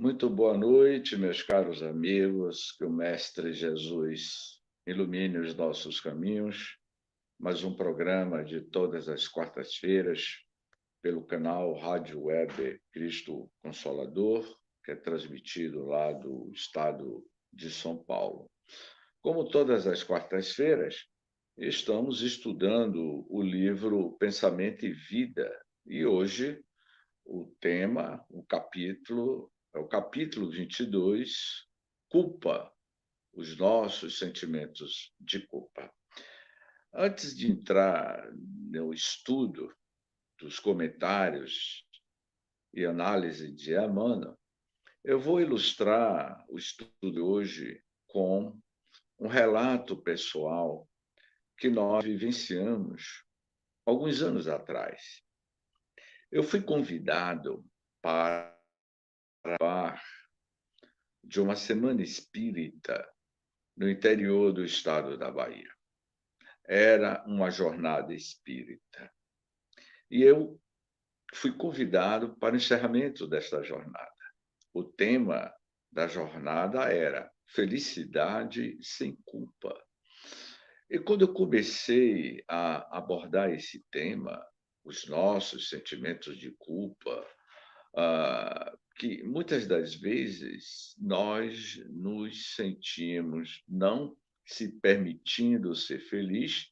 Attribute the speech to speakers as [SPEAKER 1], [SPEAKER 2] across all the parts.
[SPEAKER 1] Muito boa noite, meus caros amigos. Que o Mestre Jesus ilumine os nossos caminhos. Mais um programa de todas as quartas-feiras pelo canal Rádio Web Cristo Consolador, que é transmitido lá do estado de São Paulo. Como todas as quartas-feiras, estamos estudando o livro Pensamento e Vida. E hoje o tema, o capítulo, é o capítulo 22, culpa, os nossos sentimentos de culpa. Antes de entrar no estudo dos comentários e análise de Emmanuel, eu vou ilustrar o estudo de hoje com um relato pessoal que nós vivenciamos alguns anos atrás. Eu fui convidado para de uma semana espírita no interior do estado da Bahia. Era uma jornada espírita. E eu fui convidado para o encerramento desta jornada. O tema da jornada era Felicidade sem culpa. E quando eu comecei a abordar esse tema, os nossos sentimentos de culpa, que muitas das vezes nós nos sentimos não se permitindo ser feliz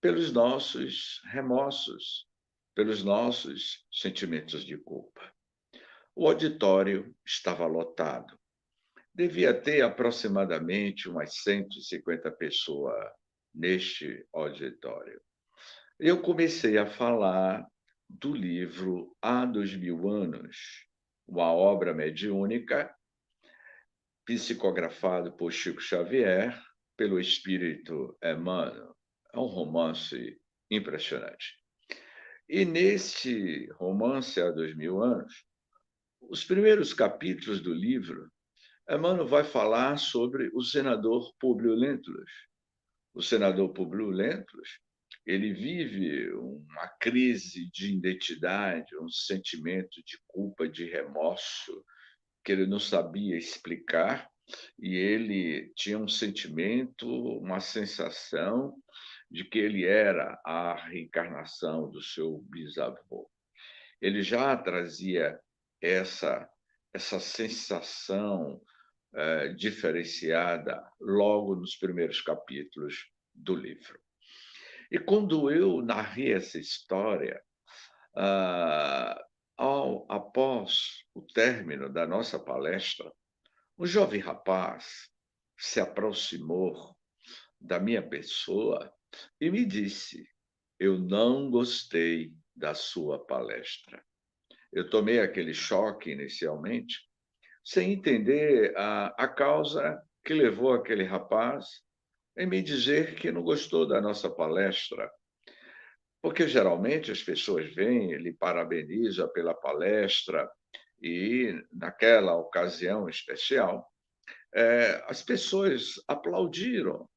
[SPEAKER 1] pelos nossos remorsos, pelos nossos sentimentos de culpa. O auditório estava lotado. Devia ter aproximadamente umas 150 pessoas neste auditório. Eu comecei a falar do livro Há 2000 anos, uma obra mediúnica, psicografado por Chico Xavier, pelo espírito Emmanuel. É um romance impressionante. E neste romance Há 2000 anos, os primeiros capítulos do livro, Emmanuel vai falar sobre o senador Públio Lentulus. O senador Públio Lentulus, ele vive uma crise de identidade, um sentimento de culpa, de remorso, que ele não sabia explicar, e ele tinha um sentimento, uma sensação de que ele era a reencarnação do seu bisavô. Ele já trazia essa, essa sensação diferenciada logo nos primeiros capítulos do livro. E quando eu narrei essa história, após o término da nossa palestra, um jovem rapaz se aproximou da minha pessoa e me disse: eu não gostei da sua palestra. Eu tomei aquele choque inicialmente, sem entender a causa que levou aquele rapaz a me dizer que não gostou da nossa palestra. Porque geralmente as pessoas vêm, ele parabeniza pela palestra, e naquela ocasião especial, as pessoas aplaudiram.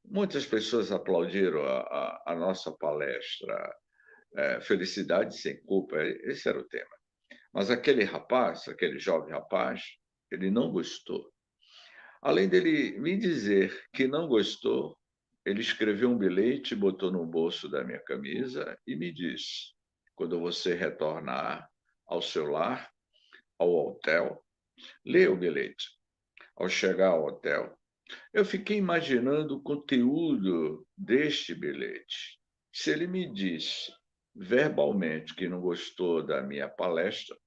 [SPEAKER 1] Muitas pessoas aplaudiram a nossa palestra, Felicidade sem Culpa, esse era o tema. Mas aquele rapaz, aquele jovem rapaz, ele não gostou. Além dele me dizer que não gostou, ele escreveu um bilhete, botou no bolso da minha camisa e me disse: quando você retornar ao seu lar, ao hotel, leia o bilhete. Ao chegar ao hotel, eu fiquei imaginando o conteúdo deste bilhete. Se ele me disse verbalmente que não gostou da minha palestra,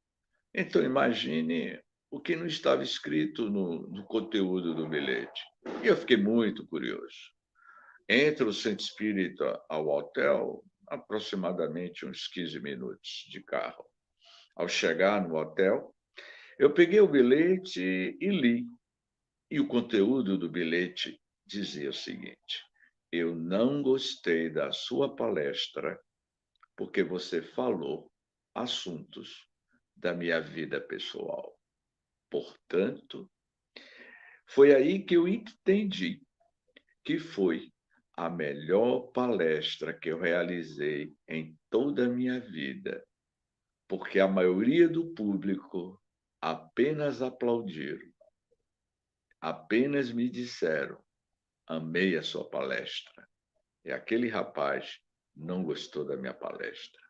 [SPEAKER 1] então imagine o que não estava escrito no conteúdo do bilhete. E eu fiquei muito curioso. Entre o centro espírita ao hotel, aproximadamente uns 15 minutos de carro. Ao chegar no hotel, eu peguei o bilhete e li. E o conteúdo do bilhete dizia o seguinte: eu não gostei da sua palestra porque você falou assuntos da minha vida pessoal. Portanto, foi aí que eu entendi que foi a melhor palestra que eu realizei em toda a minha vida, porque a maioria do público apenas aplaudiram, apenas me disseram: amei a sua palestra. E aquele rapaz não gostou da minha palestra.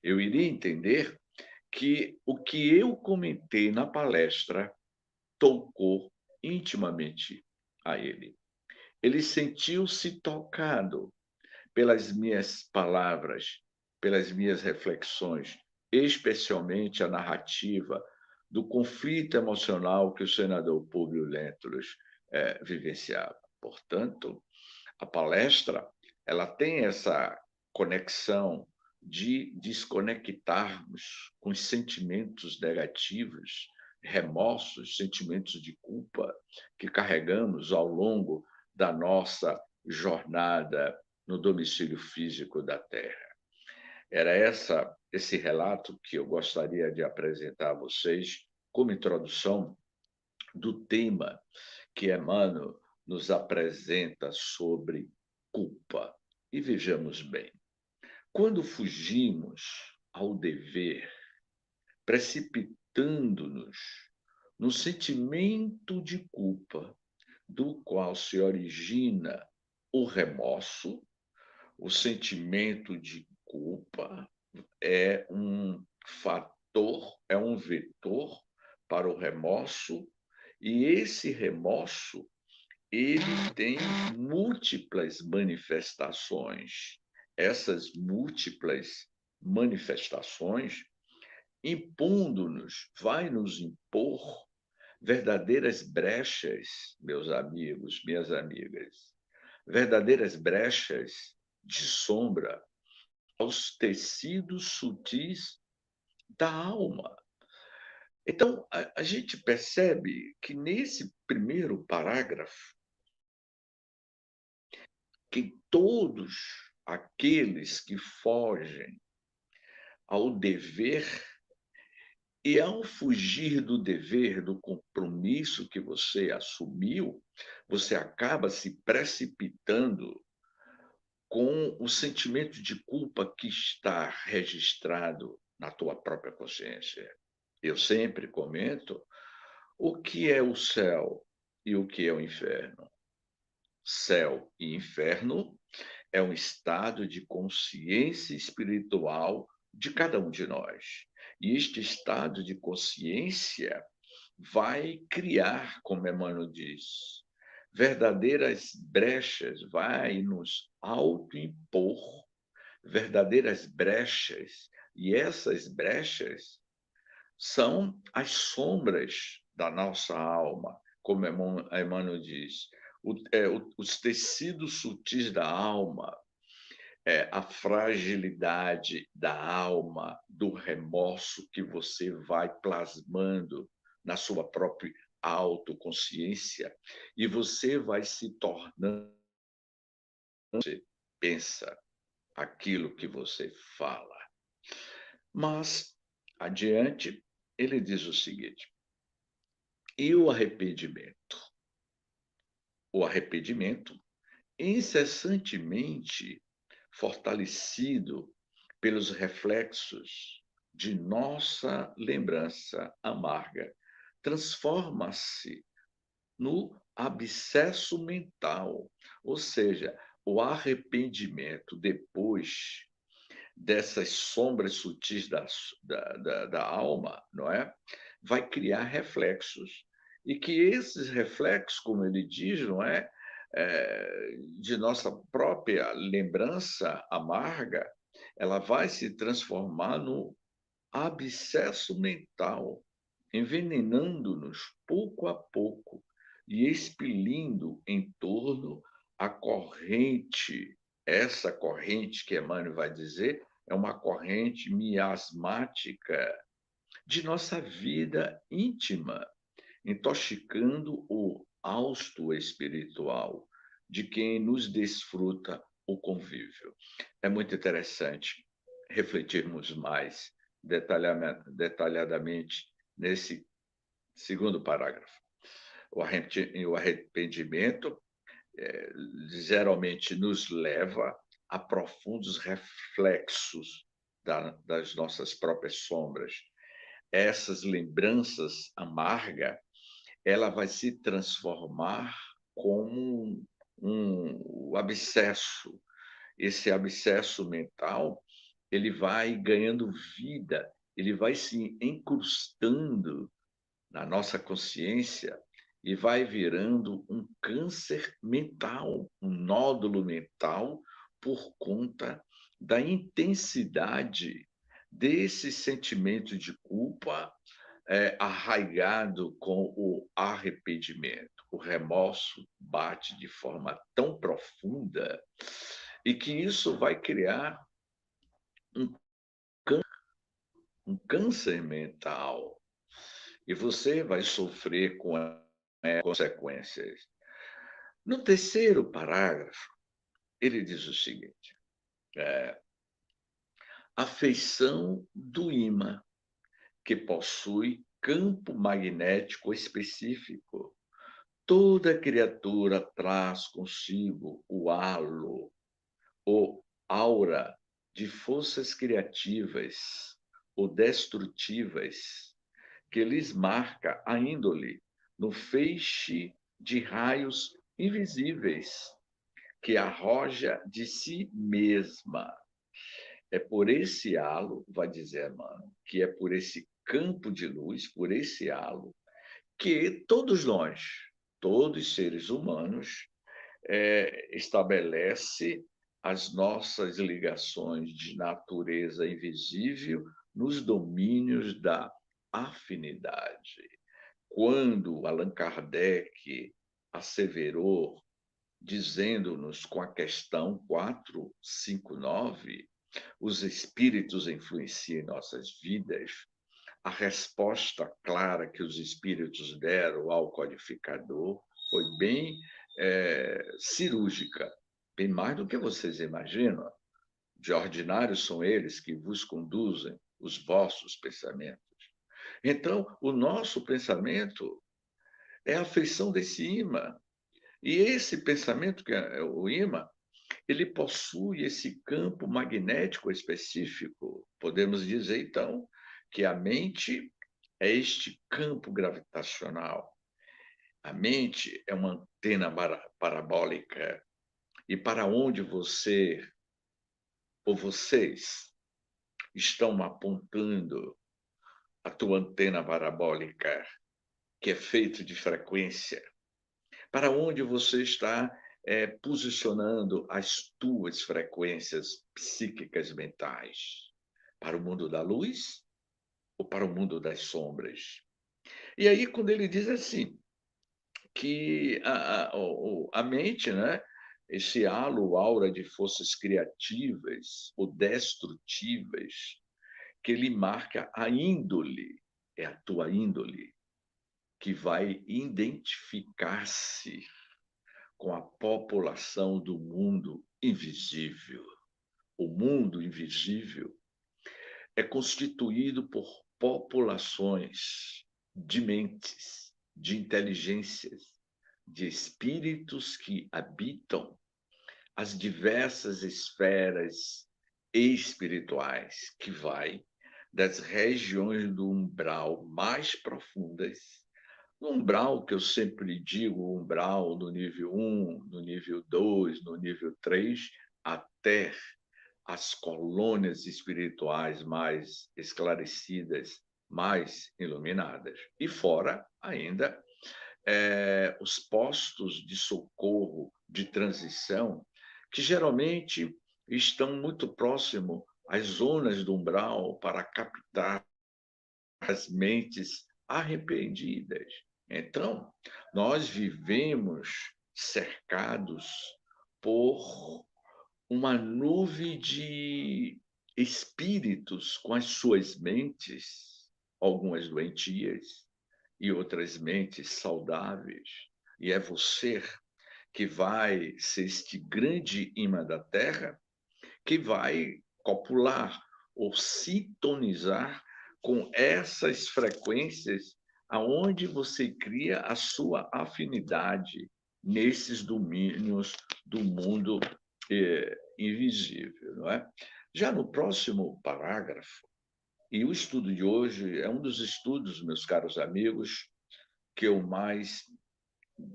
[SPEAKER 1] Eu iria entender que o que eu comentei na palestra tocou intimamente a ele. Ele sentiu-se tocado pelas minhas palavras, pelas minhas reflexões, especialmente a narrativa do conflito emocional que o senador Públio Lentulus vivenciava. Portanto, a palestra ela tem essa conexão de desconectarmos com os sentimentos negativos, remorsos, sentimentos de culpa que carregamos ao longo da nossa jornada no domicílio físico da Terra. Era esse relato que eu gostaria de apresentar a vocês como introdução do tema que Emmanuel nos apresenta sobre culpa. E vejamos bem, quando fugimos ao dever, precipitando-nos no sentimento de culpa, do qual se origina o remorso, o sentimento de culpa é um fator, é um vetor para o remorso, e esse remorso ele tem múltiplas manifestações. Essas múltiplas manifestações, impondo-nos, vai nos impor verdadeiras brechas, meus amigos, minhas amigas, verdadeiras brechas de sombra aos tecidos sutis da alma. Então, a gente percebe que nesse primeiro parágrafo, que todos aqueles que fogem ao dever e ao fugir do dever, do compromisso que você assumiu, você acaba se precipitando com o sentimento de culpa que está registrado na tua própria consciência. Eu sempre comento o que é o céu e o que é o inferno. Céu e inferno é um estado de consciência espiritual de cada um de nós. E este estado de consciência vai criar, como Emmanuel diz, verdadeiras brechas, vai nos autoimpor verdadeiras brechas. E essas brechas são as sombras da nossa alma, como Emmanuel diz, os tecidos sutis da alma, a fragilidade da alma, do remorso que você vai plasmando na sua própria autoconsciência, e você vai se tornando, você pensa aquilo que você fala. Mas, adiante, ele diz o seguinte: e o arrependimento? O arrependimento, incessantemente fortalecido pelos reflexos de nossa lembrança amarga, transforma-se no abscesso mental, ou seja, o arrependimento depois dessas sombras sutis da alma, não é? Vai criar reflexos. E que esses reflexos, como ele diz, não é? De nossa própria lembrança amarga, ela vai se transformar no abscesso mental, envenenando-nos pouco a pouco e expelindo em torno a corrente. Essa corrente que Emmanuel vai dizer é uma corrente miasmática de nossa vida íntima, intoxicando o hausto espiritual de quem nos desfruta o convívio. É muito interessante refletirmos mais detalhadamente nesse segundo parágrafo. O arrependimento geralmente nos leva a profundos reflexos das nossas próprias sombras. essas lembranças amargas, ela vai se transformar como um abscesso. Esse abscesso mental, ele vai ganhando vida, ele vai se incrustando na nossa consciência e vai virando um câncer mental, um nódulo mental, por conta da intensidade desse sentimento de culpa, arraigado com o arrependimento. O remorso bate de forma tão profunda e que isso vai criar um, um câncer mental. E você vai sofrer com as consequências. No terceiro parágrafo, ele diz o seguinte: a feição do ímã, que possui campo magnético específico. Toda criatura traz consigo o halo, ou aura de forças criativas ou destrutivas, que lhes marca a índole no feixe de raios invisíveis que arroja de si mesma. É por esse halo, vai dizer Emmanuel, que é por esse campo de luz, por esse halo, que todos nós, todos seres humanos, estabelece as nossas ligações de natureza invisível nos domínios da afinidade. Quando Allan Kardec asseverou, dizendo-nos com a questão 459, os espíritos influenciam em nossas vidas, a resposta clara que os espíritos deram ao codificador foi bem cirúrgica, bem mais do que vocês imaginam. De ordinário são eles que vos conduzem os vossos pensamentos. Então, o nosso pensamento é a feição desse imã. E esse pensamento, que é o imã, ele possui esse campo magnético específico. Podemos dizer, então, que a mente é este campo gravitacional. A mente é uma antena parabólica. E para onde você ou vocês estão apontando a tua antena parabólica, que é feito de frequência? Para onde você está posicionando as tuas frequências psíquicas mentais? Para o mundo da luz ou para o mundo das sombras? E aí, quando ele diz assim, que a mente, né, esse halo, aura de forças criativas ou destrutivas, que ele marca a índole, é a tua índole, que vai identificar-se com a população do mundo invisível. O mundo invisível é constituído por populações de mentes, de inteligências, de espíritos que habitam as diversas esferas espirituais, que vai das regiões do umbral mais profundas, no umbral que eu sempre digo, umbral no nível 1, no nível 2, no nível 3, até as colônias espirituais mais esclarecidas, mais iluminadas. E fora ainda os postos de socorro, de transição, que geralmente estão muito próximo às zonas do umbral para captar as mentes arrependidas. Então, nós vivemos cercados por uma nuvem de espíritos com as suas mentes, algumas doentias e outras mentes saudáveis. E é você que vai ser este grande imã da Terra, que vai copular ou sintonizar com essas frequências aonde você cria a sua afinidade nesses domínios do mundo invisível, não é? Já no próximo parágrafo, E o estudo de hoje é um dos estudos, meus caros amigos, que eu mais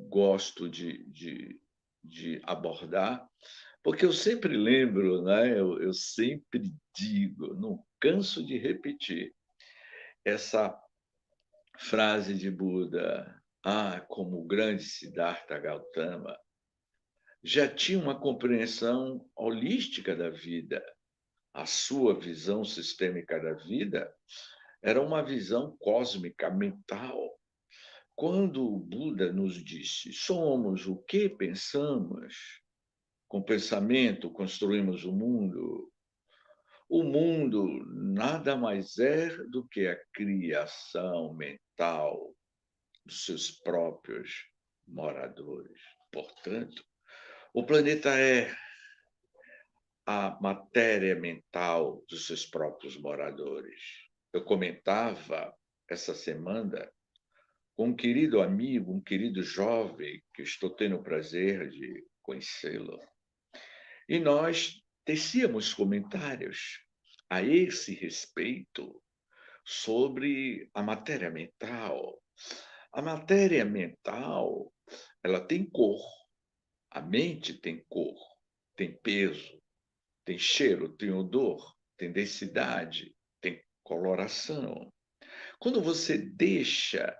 [SPEAKER 1] gosto de abordar, porque eu sempre lembro, né, eu sempre digo, não canso de repetir essa frase de Buda: "Ah, como o grande Siddhartha Gautama já tinha uma compreensão holística da vida. A sua visão sistêmica da vida era uma visão cósmica, mental. Quando o Buda nos disse: somos o que pensamos, com pensamento construímos o mundo nada mais é do que a criação mental dos seus próprios moradores. Portanto, o planeta é a matéria mental dos seus próprios moradores. Eu comentava essa semana com um querido amigo, um querido jovem, que estou tendo o prazer de conhecê-lo, e nós tecíamos comentários a esse respeito sobre a matéria mental. A matéria mental, ela tem cor, a mente tem cor, tem peso, tem cheiro, tem odor, tem densidade, tem coloração. Quando você deixa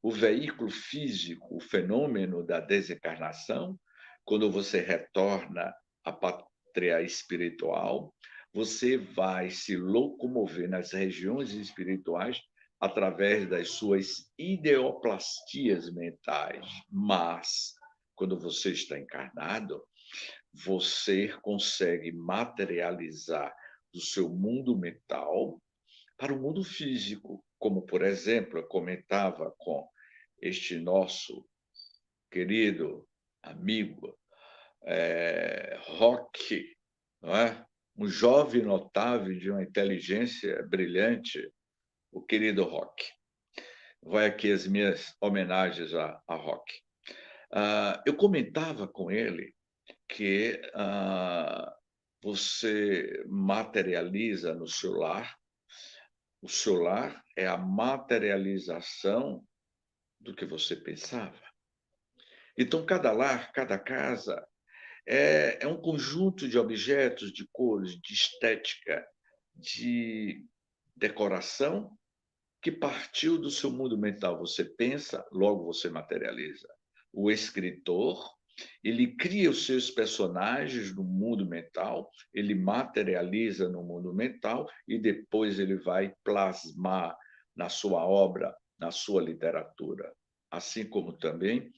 [SPEAKER 1] o veículo físico, o fenômeno da desencarnação, quando você retorna à pátria espiritual, você vai se locomover nas regiões espirituais através das suas ideoplastias mentais. Mas, quando você está encarnado, você consegue materializar do seu mundo mental para o mundo físico, como, por exemplo, eu comentava com este nosso querido amigo Rock, não é? Um jovem notável de uma inteligência brilhante, o querido Rock. Vai aqui as minhas homenagens a Rock. Eu comentava com ele que você materializa no seu lar. O seu lar é a materialização do que você pensava. Então, cada lar, cada casa é um conjunto de objetos, de cores, de estética, de decoração que partiu do seu mundo mental. Você pensa, logo você materializa. O escritor, ele cria os seus personagens no mundo mental, ele materializa no mundo mental e depois ele vai plasmar na sua obra, na sua literatura. Assim como também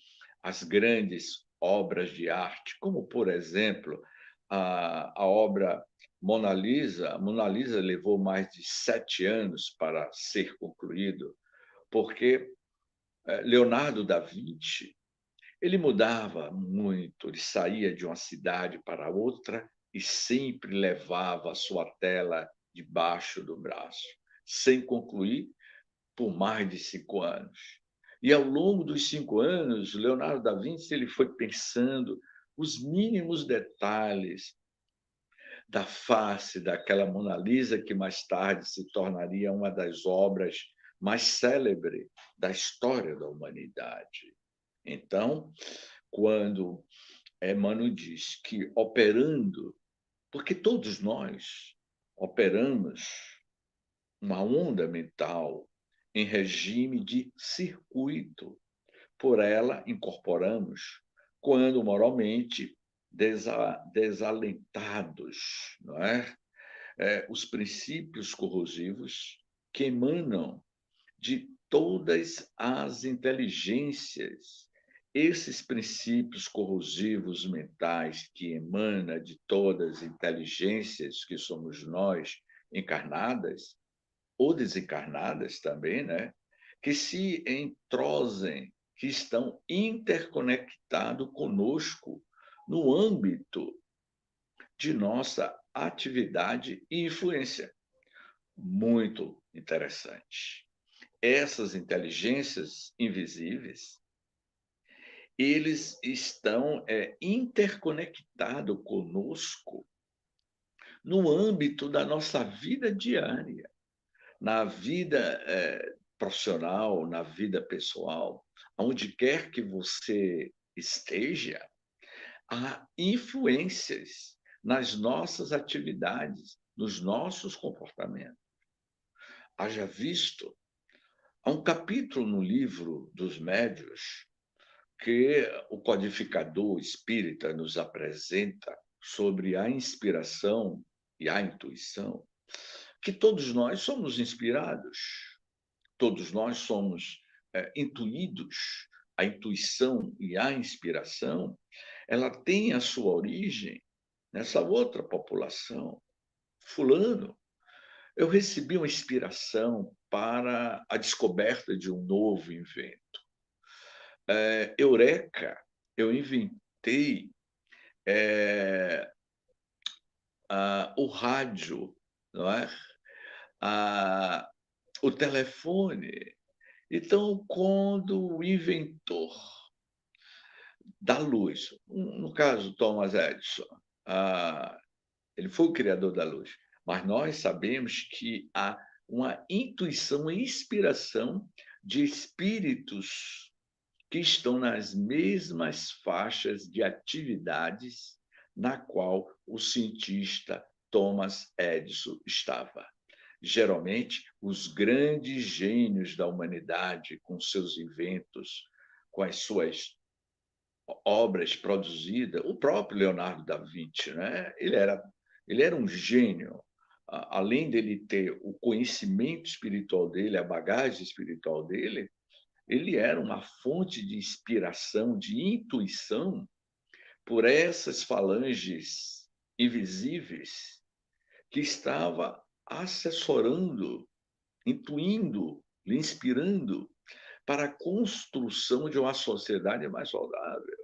[SPEAKER 1] as grandes obras de arte, como, por exemplo, a obra Mona Lisa. A Mona Lisa levou mais de 7 anos para ser concluído, porque Leonardo da Vinci ele mudava muito, ele saía de uma cidade para outra e sempre levava a sua tela debaixo do braço, sem concluir por mais de 5 anos. E ao longo dos 5 anos, Leonardo da Vinci ele foi pensando os mínimos detalhes da face daquela Mona Lisa que mais tarde se tornaria uma das obras mais célebres da história da humanidade. Então, quando Emmanuel diz que operando, porque todos nós operamos uma onda mental em regime de circuito, por ela incorporamos quando moralmente desalentados, não é? Os princípios corrosivos que emanam de todas as inteligências. Esses princípios corrosivos mentais que emanam de todas as inteligências que somos nós, encarnadas ou desencarnadas também, né? Que se entrosem, que estão interconectados conosco no âmbito de nossa atividade e influência. Muito interessante. Essas inteligências invisíveis, eles estão interconectados conosco no âmbito da nossa vida diária. na vida profissional, na vida pessoal, aonde quer que você esteja, há influências nas nossas atividades, nos nossos comportamentos. Haja visto, há um capítulo no livro dos Médiuns que o codificador espírita nos apresenta sobre a inspiração e a intuição, que todos nós somos inspirados, todos nós somos intuídos. A intuição e a inspiração, ela tem a sua origem nessa outra população. Fulano, eu recebi uma inspiração para a descoberta de um novo invento. Eureka, eu inventei o rádio, não é? Ah, o telefone. Então, quando o inventor da luz, no caso Thomas Edison, ah, ele foi o criador da luz, mas nós sabemos que há uma intuição e inspiração de espíritos que estão nas mesmas faixas de atividades na qual o cientista Thomas Edison estava. Geralmente, os grandes gênios da humanidade, com seus inventos, com as suas obras produzidas, o próprio Leonardo da Vinci, né? Ele era um gênio. Além dele ter o conhecimento espiritual dele, a bagagem espiritual dele, ele era uma fonte de inspiração, de intuição por essas falanges invisíveis que estava assessorando, intuindo, lhe inspirando para a construção de uma sociedade mais saudável.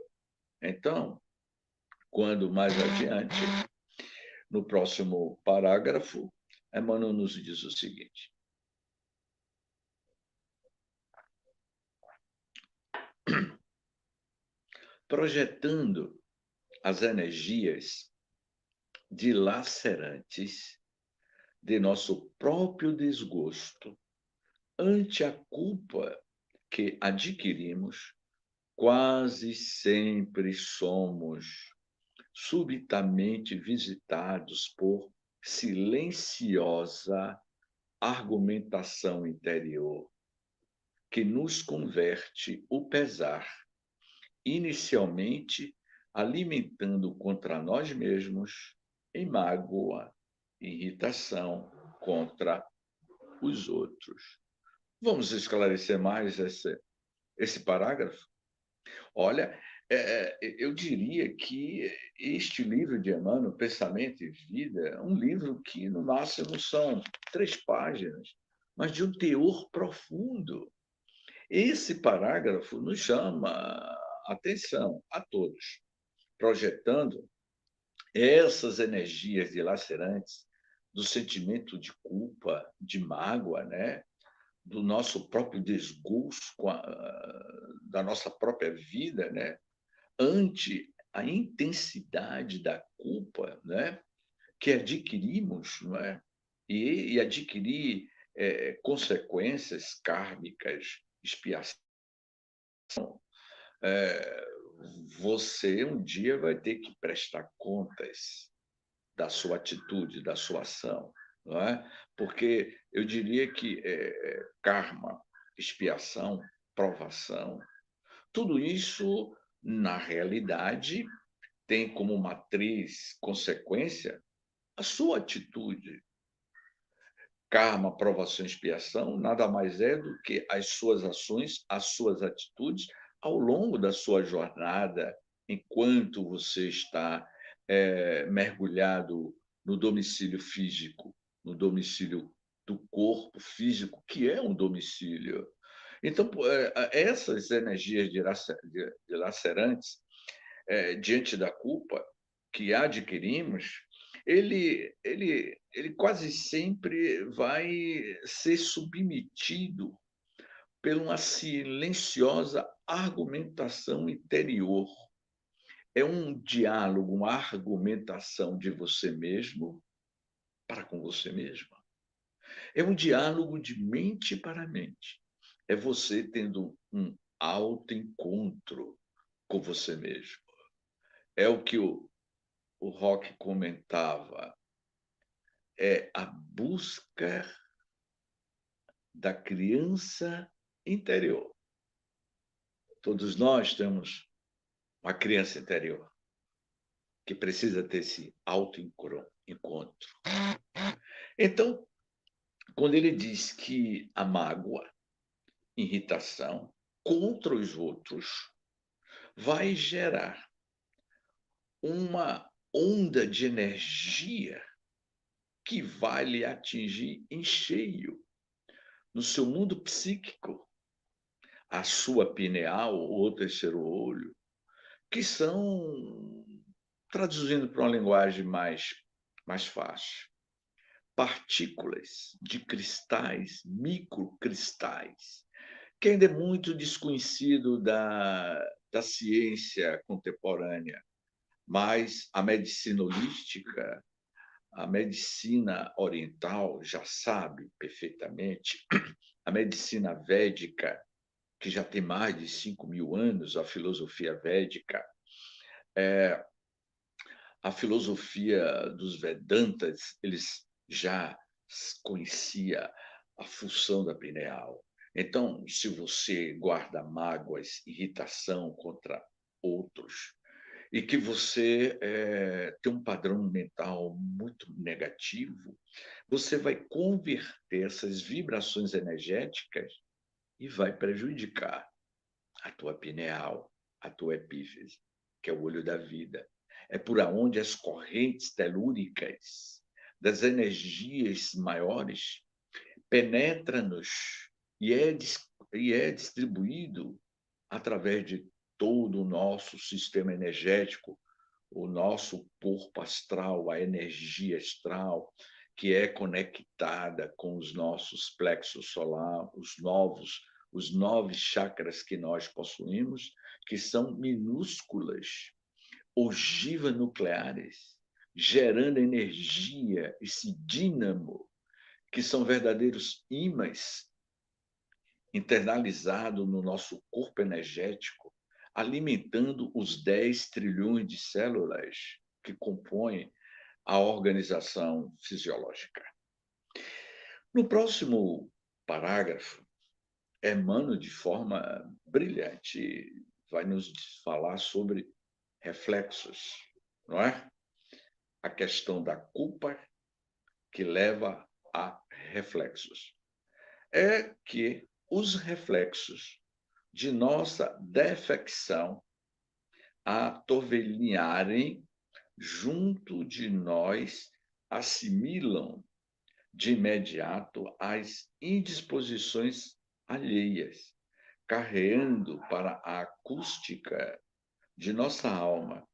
[SPEAKER 1] Então, quando mais adiante, no próximo parágrafo, Emmanuel nos diz o seguinte: projetando as energias dilacerantes de nosso próprio desgosto ante a culpa que adquirimos, quase sempre somos subitamente visitados por silenciosa argumentação interior que nos converte o pesar, inicialmente alimentando contra nós mesmos em mágoa, irritação contra os outros. Vamos esclarecer mais esse parágrafo? Olha, eu diria que este livro de Emmanuel, Pensamento e Vida, é um livro que, no máximo, são 3 páginas, mas de um teor profundo. Esse parágrafo nos chama a atenção a todos, projetando essas energias dilacerantes do sentimento de culpa, de mágoa, né? Do nosso próprio desgosto da nossa própria vida, né? Ante a intensidade da culpa, né? Que adquirimos, não é? E adquirir consequências kármicas, expiação. Você um dia vai ter que prestar contas da sua atitude, da sua ação, não é? Porque eu diria que karma, expiação, provação, tudo isso, na realidade, tem como matriz, consequência, a sua atitude. Karma, provação e expiação nada mais é do que as suas ações, as suas atitudes ao longo da sua jornada, enquanto você está mergulhado no domicílio físico, no domicílio do corpo físico, que é um domicílio. Então, essas energias dilacerantes, diante da culpa que adquirimos, ele quase sempre vai ser submetido por uma silenciosa argumentação interior. É um diálogo, uma argumentação de você mesmo para com você mesma. É um diálogo de mente para mente. É você tendo um autoencontro com você mesmo. É o que o Rock comentava, é a busca da criança interior. Todos nós temos uma criança interior que precisa ter esse autoencontro. Então, quando ele diz que a mágoa, irritação contra os outros vai gerar uma onda de energia que vai lhe atingir em cheio no seu mundo psíquico, a sua pineal ou terceiro olho, que são, traduzindo para uma linguagem mais fácil, partículas de cristais, microcristais, que ainda é muito desconhecido da ciência contemporânea, mas a medicina holística, a medicina oriental já sabe perfeitamente, a medicina védica, que já tem mais de 5.000 anos, a filosofia védica, a filosofia dos Vedantas, eles já conhecia a função da pineal. Então, se você guarda mágoas, irritação contra outros, e que você tem um padrão mental muito negativo, você vai converter essas vibrações energéticas e vai prejudicar a tua pineal, a tua epífise, que é o olho da vida. É por onde as correntes telúricas das energias maiores penetram-nos e é distribuído através de todo o nosso sistema energético, o nosso corpo astral, a energia astral, que é conectada com os nossos plexos solar, os 9 chakras que nós possuímos, que são minúsculas ogivas nucleares, gerando energia, esse dínamo, que são verdadeiros ímãs internalizado no nosso corpo energético, alimentando os 10 trilhões de células que compõem a organização fisiológica. No próximo parágrafo, Emmanuel, de forma brilhante, vai nos falar sobre reflexos, não é? A questão da culpa que leva a reflexos. É que os reflexos de nossa defecção atorvelinharem junto de nós assimilam de imediato as indisposições alheias, carreando para a acústica de nossa alma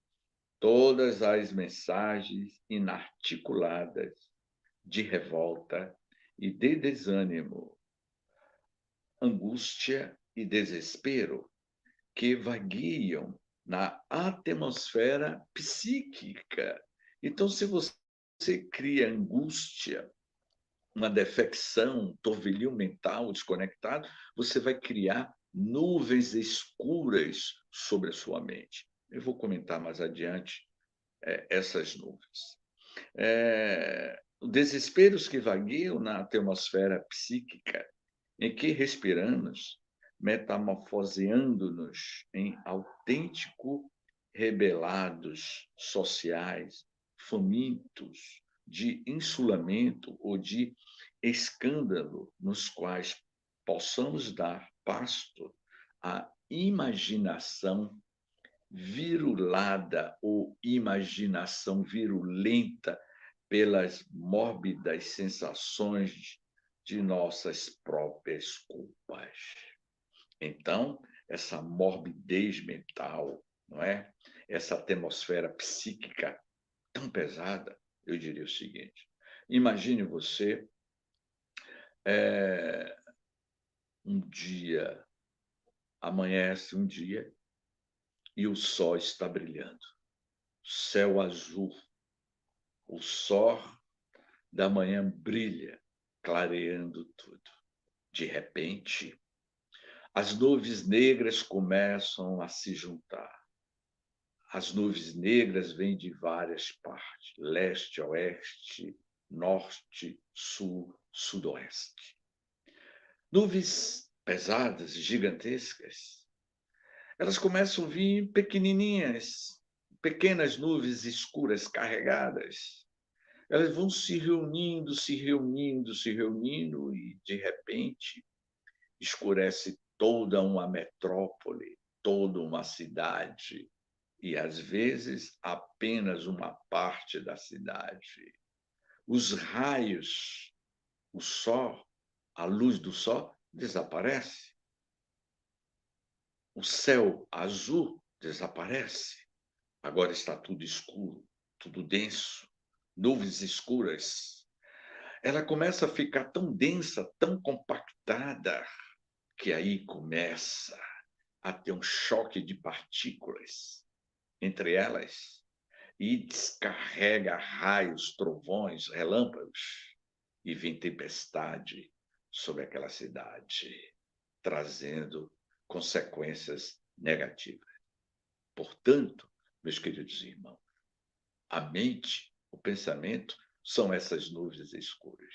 [SPEAKER 1] todas as mensagens inarticuladas de revolta e de desânimo, angústia e desespero que vagueiam na atmosfera psíquica. Então, se você cria angústia, uma defecção, um turbilhão mental desconectado, você vai criar nuvens escuras sobre a sua mente. Eu vou comentar mais adiante essas nuvens. Desesperos que vagueiam na atmosfera psíquica em que respiramos, metamorfoseando-nos em autêntico rebelados sociais, famintos de insulamento ou de escândalo, nos quais possamos dar pasto à imaginação virulada ou imaginação virulenta pelas mórbidas sensações de nossas próprias culpas. Então, essa morbidez mental, não é? Essa atmosfera psíquica tão pesada, eu diria o seguinte: imagine você um dia, amanhece um dia e o sol está brilhando, céu azul, o sol da manhã brilha, clareando tudo. De repente, as nuvens negras começam a se juntar. As nuvens negras vêm de várias partes: leste, oeste, norte, sul, sudoeste. Nuvens pesadas, gigantescas. Elas começam a vir pequenininhas, pequenas nuvens escuras carregadas. Elas vão se reunindo, se reunindo, se reunindo e, de repente, escurece toda uma metrópole, toda uma cidade e, às vezes, apenas uma parte da cidade. Os raios, o sol, a luz do sol desaparece. O céu azul desaparece. Agora está tudo escuro, tudo denso, nuvens escuras. Ela começa a ficar tão densa, tão compactada, que aí começa a ter um choque de partículas entre elas e descarrega raios, trovões, relâmpagos e vem tempestade sobre aquela cidade, trazendo consequências negativas. Portanto, meus queridos irmãos, a mente, o pensamento são essas nuvens escuras.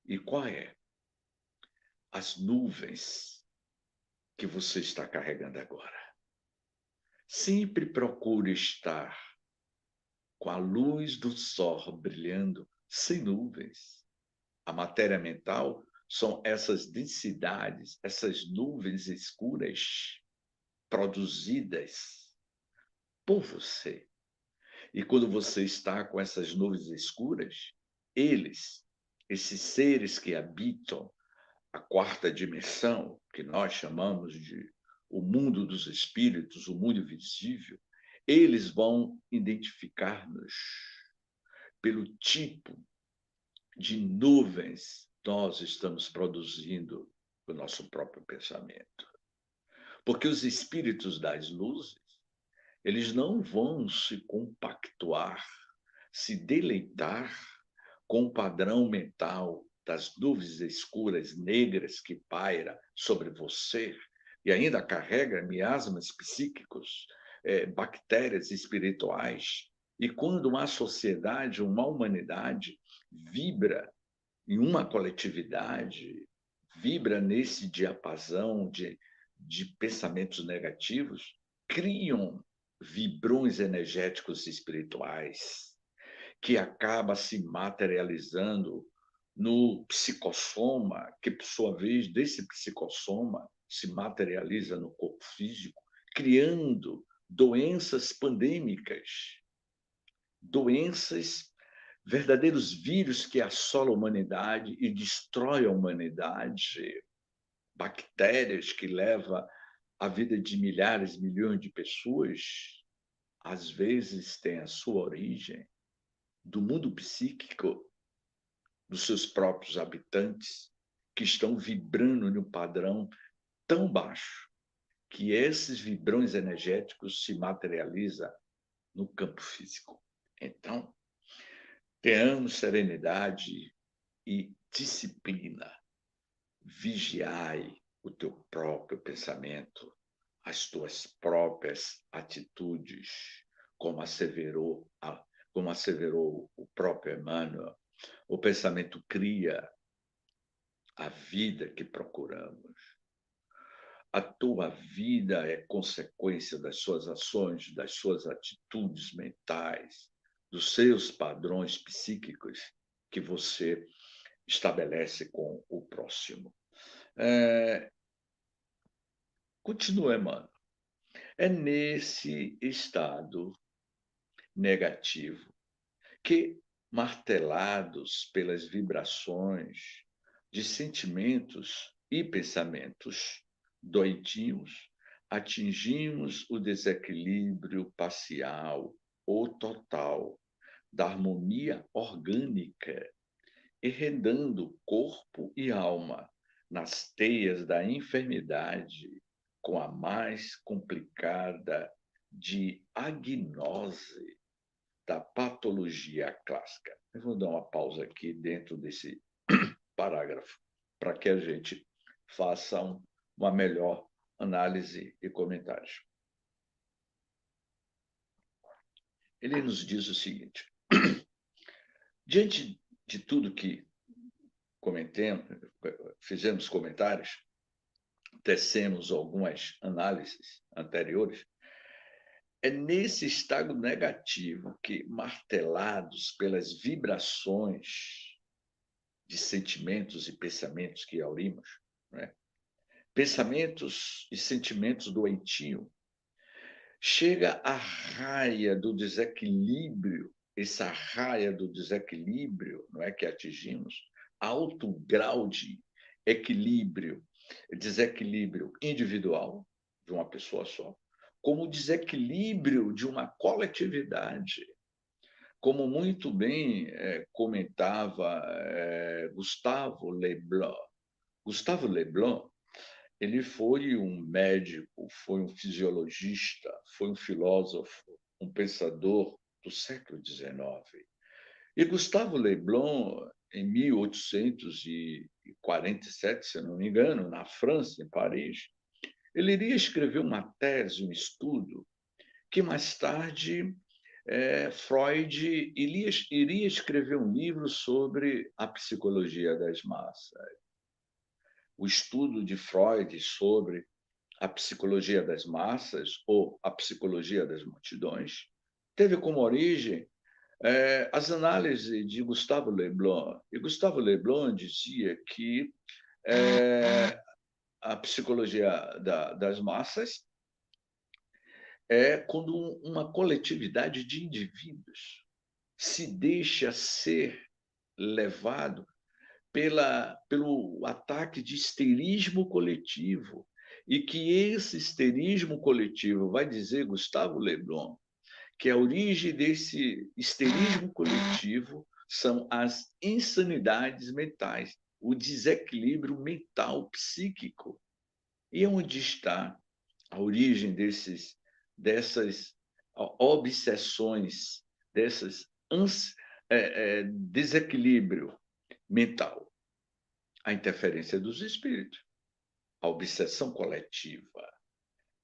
[SPEAKER 1] E qual é? As nuvens que você está carregando agora. Sempre procure estar com a luz do sol brilhando sem nuvens. A matéria mental são essas densidades, essas nuvens escuras produzidas por você. E quando você está com essas nuvens escuras, esses seres que habitam a quarta dimensão, que nós chamamos de o mundo dos espíritos, o mundo invisível, eles vão identificar-nos pelo tipo de nuvens nós estamos produzindo o nosso próprio pensamento. Porque os espíritos das luzes, eles não vão se compactuar, se deleitar com o padrão mental das nuvens escuras negras que paira sobre você e ainda carrega miasmas psíquicos, bactérias espirituais. E quando uma sociedade, uma humanidade vibra em uma coletividade, vibra nesse diapasão de pensamentos negativos, criam vibrões energéticos espirituais que acaba se materializando no psicossoma, que, por sua vez, desse psicossoma se materializa no corpo físico, criando doenças pandêmicas, doenças, verdadeiros vírus que assolam a humanidade e destroem a humanidade, bactérias que levam a vida de milhares, milhões de pessoas, às vezes têm a sua origem do mundo psíquico dos seus próprios habitantes, que estão vibrando num padrão tão baixo que esses vibrões energéticos se materializam no campo físico. Então, tenhamos serenidade e disciplina. Vigiai o teu próprio pensamento, as tuas próprias atitudes, como asseverou o próprio Emmanuel. O pensamento cria a vida que procuramos. A tua vida é consequência das suas ações, das suas atitudes mentais, dos seus padrões psíquicos que você estabelece com o próximo. Continua, mano. É nesse estado negativo que, martelados pelas vibrações de sentimentos e pensamentos doentios, atingimos o desequilíbrio parcial ou total da harmonia orgânica, enredando corpo e alma nas teias da enfermidade, com a mais complicada de agnose da patologia clássica. Eu vou dar uma pausa aqui dentro desse parágrafo, para que a gente faça uma melhor análise e comentários. Ele nos diz o seguinte: diante de tudo que comentemos, fizemos comentários, tecemos algumas análises anteriores, é nesse estado negativo que, martelados pelas vibrações de sentimentos e pensamentos que aurimos, né? Pensamentos e sentimentos doentios, chega a raia do desequilíbrio, essa raia do desequilíbrio, não é que atingimos, alto grau de equilíbrio, desequilíbrio individual de uma pessoa só, como desequilíbrio de uma coletividade, como muito bem comentava Gustave Le Blanc. Gustave Le Blanc, ele foi um médico, foi um fisiologista, foi um filósofo, um pensador do século XIX. E Gustave Le Blanc, em 1847, se não me engano, na França, em Paris, ele iria escrever uma tese, um estudo, que mais tarde Freud iria escrever um livro sobre a psicologia das massas. O estudo de Freud sobre a psicologia das massas ou a psicologia das multidões teve como origem as análises de Gustave Le Blanc. E Gustave Le Blanc dizia que a psicologia das massas é quando uma coletividade de indivíduos se deixa ser levado pelo ataque de histerismo coletivo. E que esse histerismo coletivo, vai dizer Gustave Le Blanc, que a origem desse histerismo coletivo são as insanidades mentais, o desequilíbrio mental psíquico. E onde está a origem dessas obsessões, desses desequilíbrio mental? A interferência dos espíritos, a obsessão coletiva.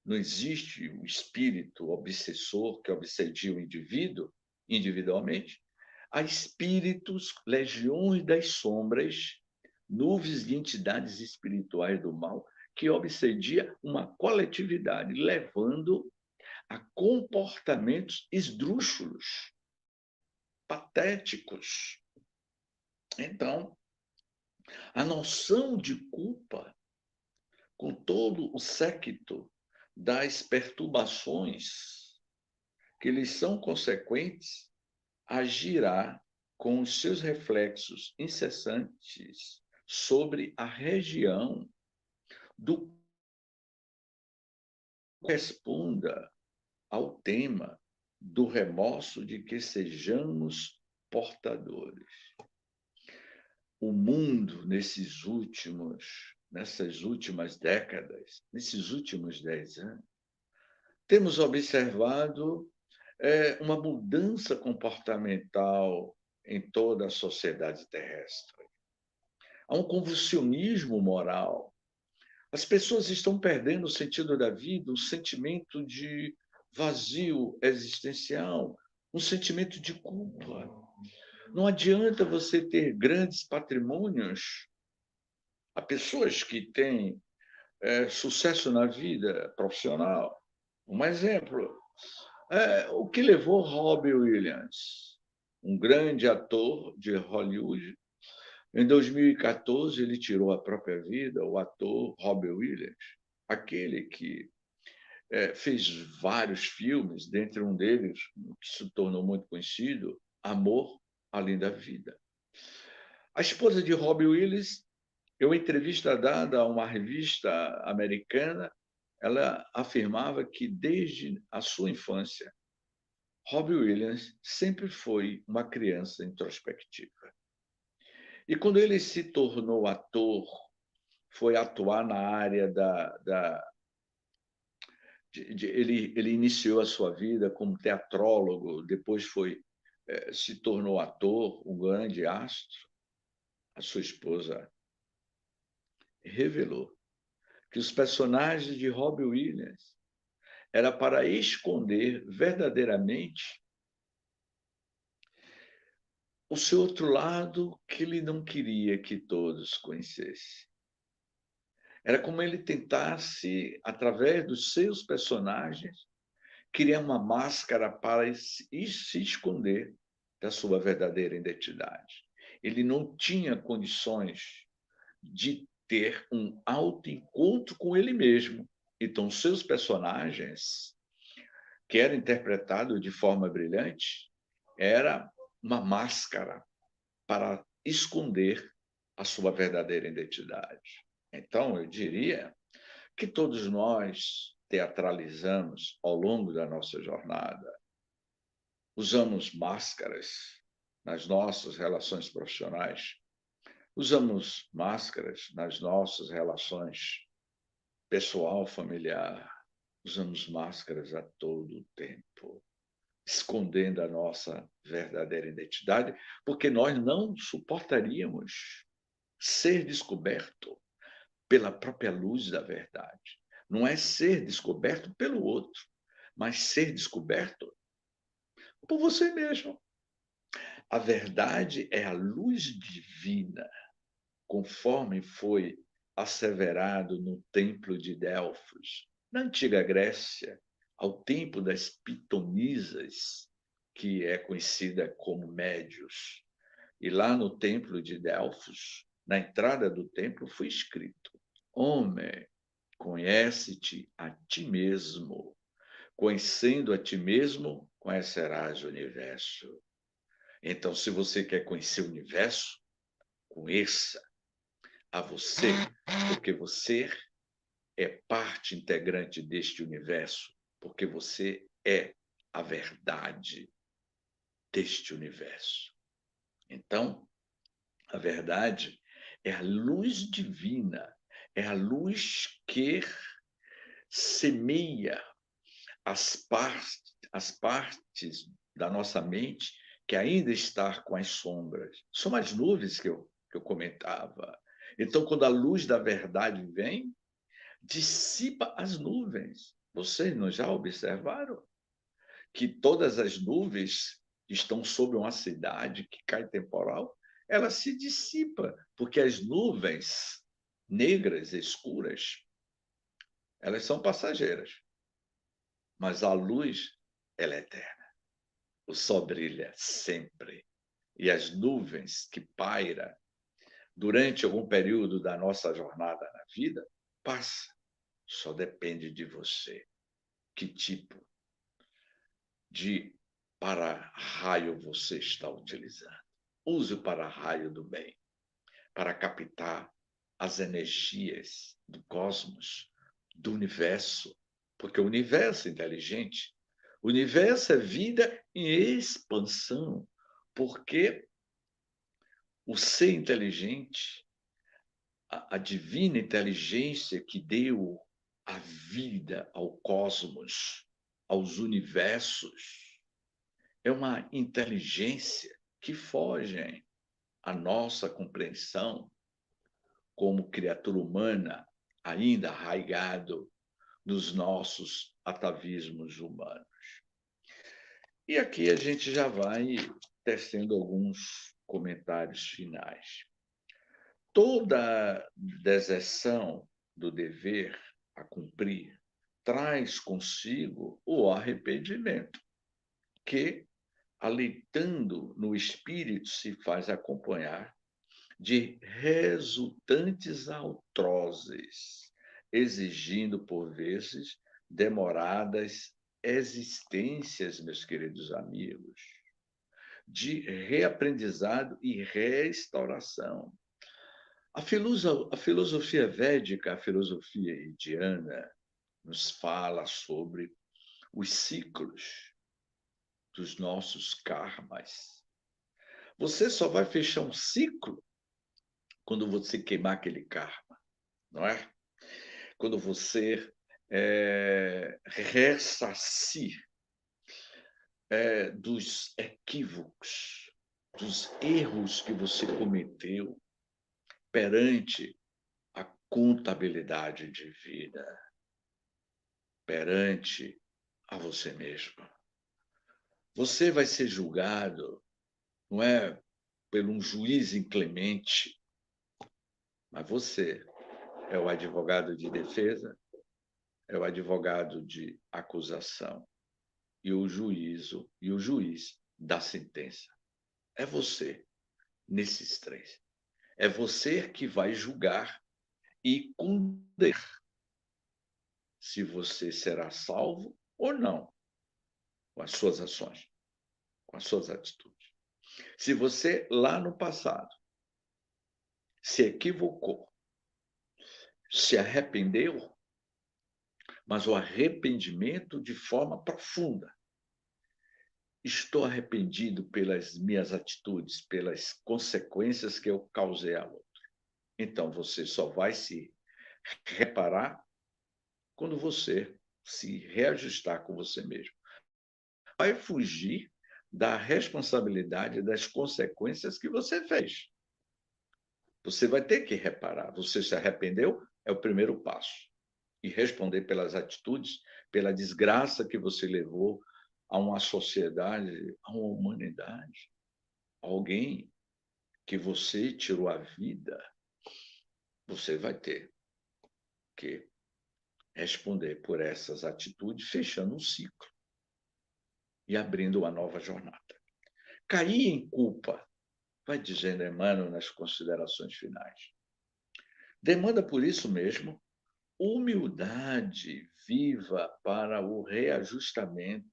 [SPEAKER 1] Não existe um espírito obsessor que obsedia o indivíduo individualmente. Há espíritos, legiões das sombras, nuvens de entidades espirituais do mal, que obsedia uma coletividade, levando a comportamentos esdrúxulos, patéticos. Então, a noção de culpa, com todo o séquito das perturbações que lhes são consequentes, agirá com os seus reflexos incessantes sobre a região do que corresponda ao tema do remorso de que sejamos portadores. O mundo, nessas últimas décadas, nesses últimos 10 anos, temos observado uma mudança comportamental em toda a sociedade terrestre. Há um convulsionismo moral. As pessoas estão perdendo o sentido da vida, um sentimento de vazio existencial, um sentimento de culpa. Não adianta você ter grandes patrimônios. Há pessoas que têm sucesso na vida profissional. Um exemplo, o que levou Robbie Williams, um grande ator de Hollywood, em 2014 ele tirou a própria vida, o ator Robbie Williams, aquele que fez vários filmes, dentre um deles, que se tornou muito conhecido, Amor Além da Vida. A esposa de Robbie Williams, em uma entrevista dada a uma revista americana, ela afirmava que desde a sua infância, Robbie Williams sempre foi uma criança introspectiva. E quando ele se tornou ator, foi atuar na área ele iniciou a sua vida como teatrólogo, depois se tornou ator, um grande astro. a sua esposa, revelou que os personagens de Robbie Williams era para esconder verdadeiramente o seu outro lado que ele não queria que todos conhecessem. Era como ele tentasse, através dos seus personagens, criar uma máscara para se esconder da sua verdadeira identidade. Ele não tinha condições de ter um autoencontro com ele mesmo. Então, seus personagens, que eram interpretados de forma brilhante, era uma máscara para esconder a sua verdadeira identidade. Então, eu diria que todos nós teatralizamos ao longo da nossa jornada, usamos máscaras nas nossas relações profissionais, usamos máscaras nas nossas relações pessoal, familiar, usamos máscaras a todo o tempo, escondendo a nossa verdadeira identidade, porque nós não suportaríamos ser descoberto pela própria luz da verdade. Não é ser descoberto pelo outro, mas ser descoberto por você mesmo. A verdade é a luz divina, conforme foi asseverado no templo de Delfos, na antiga Grécia, ao tempo das pitonisas, que é conhecida como médios. E lá no templo de Delfos, na entrada do templo, foi escrito: Homem, conhece-te a ti mesmo. Conhecendo a ti mesmo, conhecerás o universo. Então, se você quer conhecer o universo, conheça a você, porque você é parte integrante deste universo, porque você é a verdade deste universo. Então, a verdade é a luz divina, é a luz que semeia as partes da nossa mente que ainda está com as sombras. São as nuvens que eu comentava. Então, quando a luz da verdade vem, dissipa as nuvens. Vocês não já observaram que todas as nuvens que estão sobre uma cidade que cai temporal, ela se dissipa, porque as nuvens negras, escuras, elas são passageiras, mas a luz, ela é eterna. O sol brilha sempre. E as nuvens que paira durante algum período da nossa jornada na vida, passa. Só depende de você. Que tipo de para-raio você está utilizando? Use o para-raio do bem para captar as energias do cosmos, do universo, porque o universo é inteligente. O universo é vida em expansão, porque o ser inteligente, a divina inteligência que deu a vida ao cosmos, aos universos, é uma inteligência que foge à nossa compreensão como criatura humana, ainda arraigado nos nossos atavismos humanos. E aqui a gente já vai tecendo alguns comentários finais. Toda deserção do dever a cumprir traz consigo o arrependimento, que, aleitando no espírito, se faz acompanhar de resultantes atrozes, exigindo, por vezes, demoradas existências, meus queridos amigos, de reaprendizado e restauração. A filosofia védica, a filosofia indiana, nos fala sobre os ciclos dos nossos karmas. Você só vai fechar um ciclo quando você queimar aquele karma, não é? Quando você ressarcir dos equívocos, dos erros que você cometeu, perante a contabilidade divina, perante a você mesmo. Você vai ser julgado, não é por um juiz inclemente, mas você é o advogado de defesa, é o advogado de acusação e o juiz da sentença. É você nesses três. É você que vai julgar e condenar se você será salvo ou não com as suas ações, com as suas atitudes. Se você lá no passado se equivocou, se arrependeu, mas o arrependimento de forma profunda. Estou arrependido pelas minhas atitudes, pelas consequências que eu causei a outro. Então você só vai se reparar quando você se reajustar com você mesmo. Vai fugir da responsabilidade das consequências que você fez. Você vai ter que reparar. Você se arrependeu? É o primeiro passo. E responder pelas atitudes, pela desgraça que você levou a uma sociedade, a uma humanidade. Alguém que você tirou a vida, você vai ter que responder por essas atitudes, fechando um ciclo e abrindo uma nova jornada. Cair em culpa, vai dizendo Emmanuel nas considerações finais. Demanda por isso mesmo humildade viva para o reajustamento,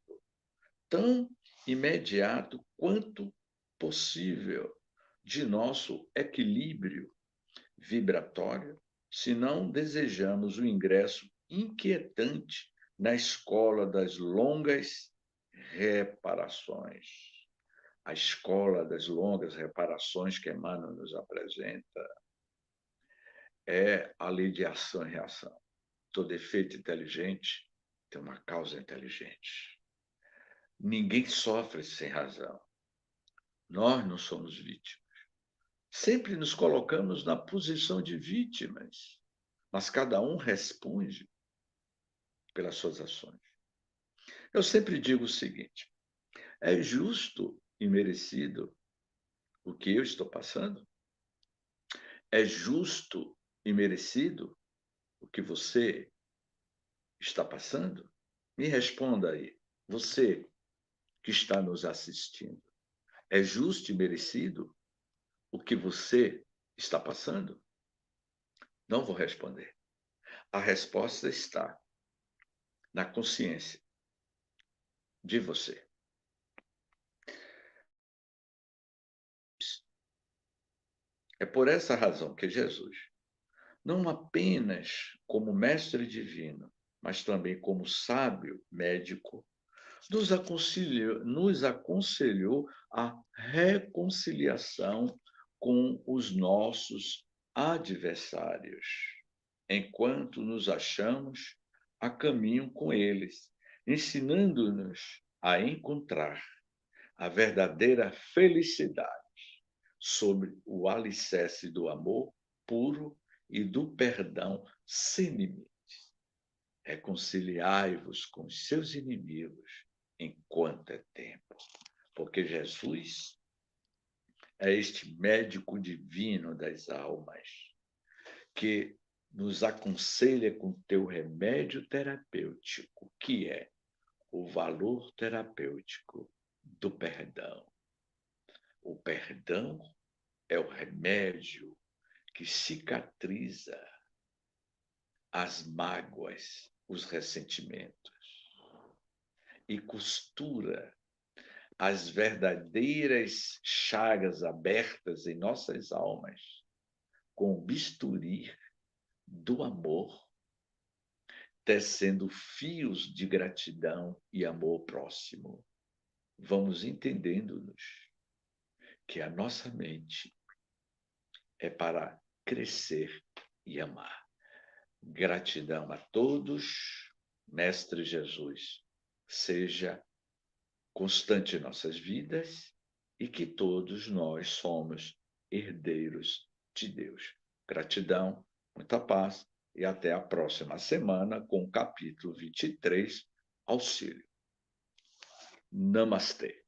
[SPEAKER 1] tão imediato quanto possível, de nosso equilíbrio vibratório, se não desejamos o ingresso inquietante na escola das longas reparações. A escola das longas reparações que Emmanuel nos apresenta é a lei de ação e reação. Todo efeito inteligente tem uma causa inteligente. Ninguém sofre sem razão. Nós não somos vítimas. Sempre nos colocamos na posição de vítimas, mas cada um responde pelas suas ações. Eu sempre digo o seguinte: é justo e merecido o que eu estou passando? É justo e merecido o que você está passando? Me responda aí, você que está nos assistindo. É justo e merecido o que você está passando? Não vou responder. A resposta está na consciência de você. É por essa razão que Jesus, não apenas como mestre divino, mas também como sábio médico, nos aconselhou a reconciliação com os nossos adversários, enquanto nos achamos a caminho com eles, ensinando-nos a encontrar a verdadeira felicidade sobre o alicerce do amor puro e do perdão sem limites. Reconciliai-vos com os seus inimigos enquanto é tempo, porque Jesus é este médico divino das almas que nos aconselha com teu remédio terapêutico, que é o valor terapêutico do perdão. O perdão é o remédio que cicatriza as mágoas, os ressentimentos e costura as verdadeiras chagas abertas em nossas almas com o bisturi do amor, tecendo fios de gratidão e amor próximo. Vamos entendendo-nos que a nossa mente é para crescer e amar. Gratidão a todos, Mestre Jesus, seja constante em nossas vidas e que todos nós somos herdeiros de Deus. Gratidão, muita paz e até a próxima semana com o capítulo 23, Auxílio. Namastê.